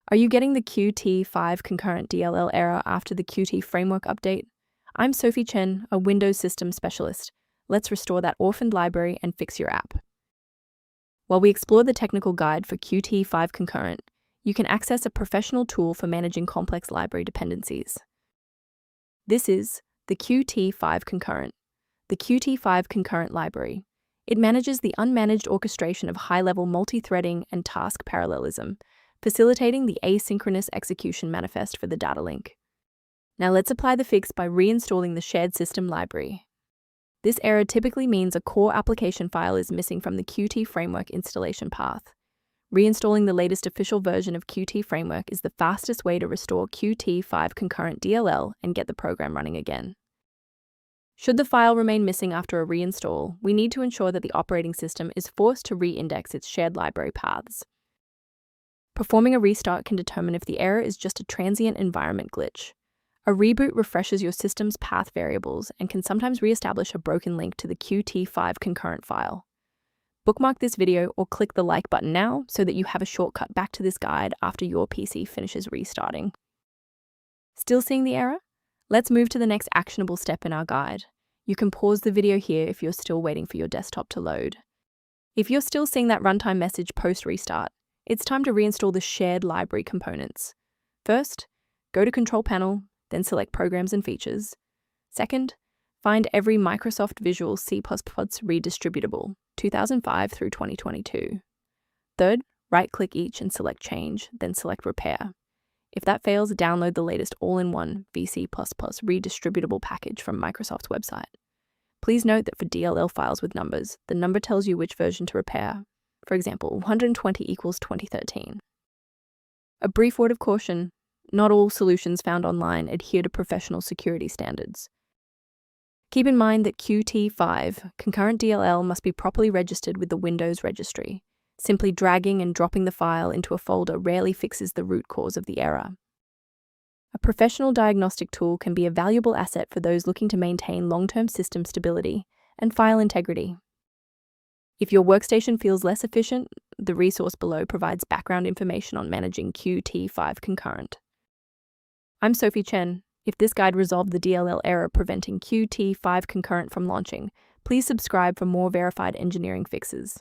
Are you getting the Qt5Concurrent.dll error after the Qt Framework update? I'm Sophie Chen, a Windows Systems Specialist. Let's restore that orphaned library and fix your app. While we explore the technical guide for Qt5Concurrent, you can access a professional tool for managing complex library dependencies. This is the Qt5Concurrent, the Qt5Concurrent library. It manages the unmanaged orchestration of high-level multi-threading and task parallelism, facilitating the asynchronous execution manifest for the data link. Now let's apply the fix by reinstalling the shared system library. This error typically means a core application file is missing from the Qt Framework installation path. Reinstalling the latest official version of Qt Framework is the fastest way to restore Qt5Concurrent DLL and get the program running again. Should the file remain missing after a reinstall, we need to ensure that the operating system is forced to re-index its shared library paths. Performing a restart can determine if the error is just a transient environment glitch. A reboot refreshes your system's path variables and can sometimes re-establish a broken link to the Qt5Concurrent file. Bookmark this video or click the like button now so that you have a shortcut back to this guide after your PC finishes restarting. Still seeing the error? Let's move to the next actionable step in our guide. You can pause the video here if you're still waiting for your desktop to load. If you're still seeing that runtime message post-restart, it's time to reinstall the shared library components. First, go to Control Panel, then select Programs and Features. Second, find every Microsoft Visual C++ redistributable, 2005 through 2022. Third, right-click each and select Change, then select Repair. If that fails, download the latest all-in-one VC++ redistributable package from Microsoft's website. Please note that for DLL files with numbers, the number tells you which version to repair. For example, 120 equals 2013. A brief word of caution: not all solutions found online adhere to professional security standards. Keep in mind that Qt5Concurrent DLL must be properly registered with the Windows registry. Simply dragging and dropping the file into a folder rarely fixes the root cause of the error. A professional diagnostic tool can be a valuable asset for those looking to maintain long-term system stability and file integrity. If your workstation feels less efficient, the resource below provides background information on managing Qt5Concurrent. I'm Sophie Chen. If this guide resolved the DLL error preventing Qt5Concurrent from launching, please subscribe for more verified engineering fixes.